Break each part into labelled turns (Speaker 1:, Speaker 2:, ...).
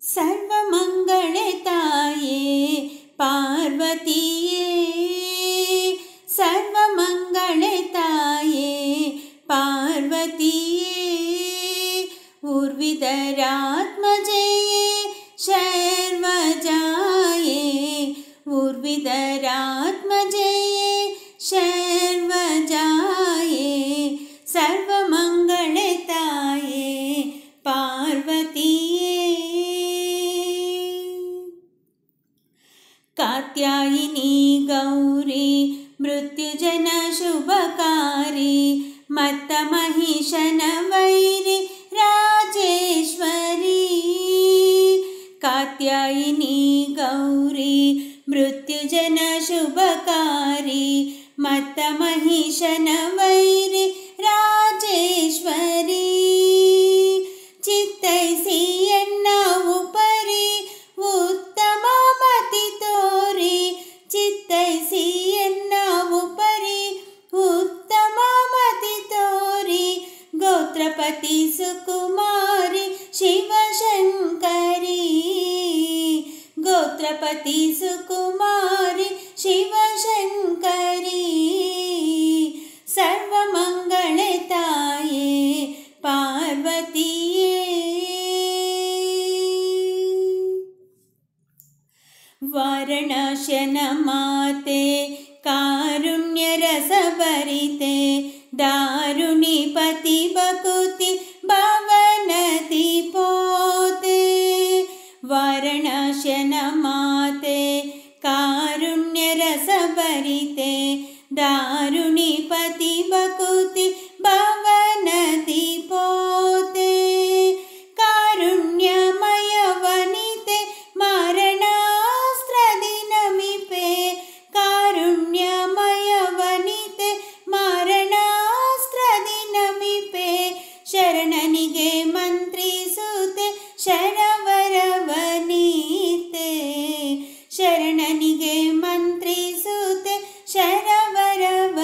Speaker 1: ಸರ್ವಮಂಗಳೆ ತಾಯೇ ಪಾರ್ವತಿಯೇ, ಸರ್ವಮಂಗಳೆ ತಾಯೇ ಪಾರ್ವತಿಯೇ, ಊರ್ವಿದರಾತ್ಮಜಯೇ ಶರ್ವಜಾಯೇ, ಊರ್ವಿದರಾತ್ಮಜಯೇ ಶರ್ವಜಾಯೇ, ಸರ್ವಮಂಗಳೆ ತಾಯೇ ಪಾರ್ವತಿಯೇ. ಕಾತ್ಯಾಯಿನಿ ಗೌರಿ ಮೃತ್ಯುಜನ ಶುಭಕಾರಿ, ಮತ್ತ ಮಹಿಷನ ವೈರಿ ರಾಜೇಶ್ವರಿ. ಕಾತ್ಯಾಯಿನಿ ಗೌರಿ ಮೃತ್ಯುಜನ ಶುಭಕಾರಿ, ಮತ್ತ ಮಹಿಷನ ವೈರಿ ರಾಜೇಶ್ವರಿ. ಚಿತ್ತೈಸಿ ಎನ್ನ ಉಪರಿ ಉತ್ತಮ ಮತಿ ತೋರಿ, ಚಿತ್ತೈಸಿ ಎನ್ನ ಉಪರಿ ಉತ್ತಮ ಮತಿ ತೋರಿ, ಗೋತ್ರಪತಿ ಸುಕುಮಾರಿ ಶಿವಶಂಕರಿ, ಗೋತ್ರಪತಿ ಸುಕುಮಾರಿ ಶಿವಶಂಕರಿ, ಸರ್ವಮಂಗಳೆ ತಾಯೇ ಪಾರ್ವತಿಯೇ. ವಾರಣಾಸ್ಯನ ಮಾತೆ ಕಾರುಣ್ಯ ರಸಭರಿತೆ, ದಾರುಣಿ ಪತಿ ಬಕುತಿ ಭವನದಿ ಪೋತೆ. ವಾರಣಾಸ್ಯನ ಮಾತೆ ಕಾರುಣ್ಯ ರಸಭರಿತೆ, ದಾರುಣಿ ಪತಿ ಬಕುತಿ ಭವನದಿ ಪೋತೆ. ಕಾರುಣ್ಯಮಯ ವನಿತೆ ಮಾರಣಾಸ್ತ್ರದಿ ನಮಿಪೆ, ಕಾರುಣ್ಯಮಯ ವನಿತೆ ಮಾರಣಾಸ್ತ್ರದಿ ನಮಿಪೆ. ಶರಣನಿಗೆ ಮಂತ್ರಿಸುತ್ತೆ ಶರವರವನೀತೆ, ಶರಣನಿಗೆ ಮಂತ್ರಿಸುತ್ತೆ ಶರವರವನೀತೆ,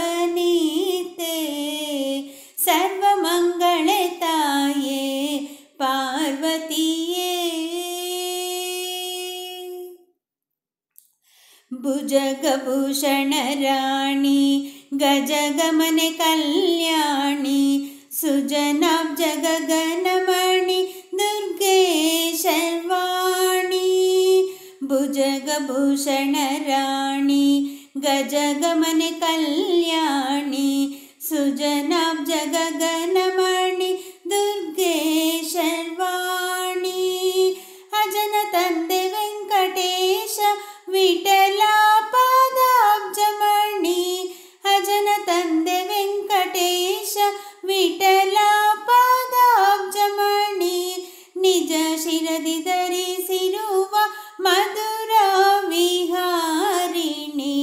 Speaker 1: ಸರ್ವಮಂಗಳೆ ತಾಯೇ ಪಾರ್ವತಿಯೇ. ಭುಜಗಭೂಷಣ ರಾಣಿ ಗಜಗಮನೆ ಕಲ್ಯಾಣಿ, ಸುಜನಾಬ್ಜ ಗಗನಮಣಿ ದುರ್ಗೆ ಶರ್ವಾಣಿ. ಭುಜಗಭೂಷಣ ರಾಣಿ ಗಜಗಮನೆ ಕಲ್ಯಾಣಿ, ಸುಜನಾಬ್ಜ ಗಗನಮಣಿ ದುರ್ಗೆ ಶರ್ವಾಣಿ. ಅಜನ ತಂದೆ ವೆಂಕಟೇಶ ವಿಠಲ ಪಾದಾಬ್ಜಮಣಿ, ಅಜನ ತಂದೆ ವೆಂಕಟೇಶ ವಿಠಲ ಪಾದಾಬ್ಜಮಣಿ. ನಿಜ ಶಿರದಿ ಧರಿಸಿರುವ ಮಧುರ ವಿಹಾರಿಣಿ,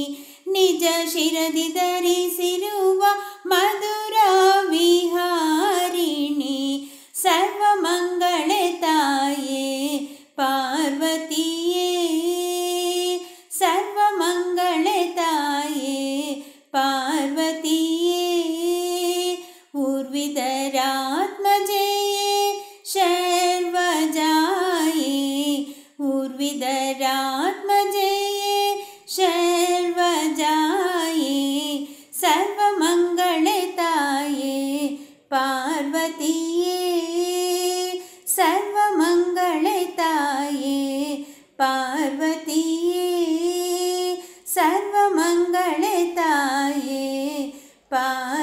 Speaker 1: ನಿಜ ಶಿರದಿ ಧರಿಸಿರುವ ಮಧುರ ವಿಹಾರಿಣಿ, ಸರ್ವಮಂಗಳೆ ತಾಯೇ ಪಾರ್ವತಿಯೇ, ಸರ್ವಮಂಗಳೆ ತಾಯೇ ಪಾರ್ವತಿಯೇ. ಊರ್ವಿದರಾತ್ಮಜಯೇ ಶರ್ವಜಾಯೇ, ಊರ್ವಿದರಾತ್ಮಜಯೇ ಶರ್ವಜಾಯೇ, ಸರ್ವಮಂಗಳೆ ತಾಯೇ ಪಾರ್ವತಿಯೇ, ಸರ್ವಮಂಗಳೆ ತಾಯೇ ಪಾರ್ವತಿಯೇ, ಸರ್ವಮಂಗಳೆ ತಾಯೇ ಪಾರ್ವತಿಯೇ.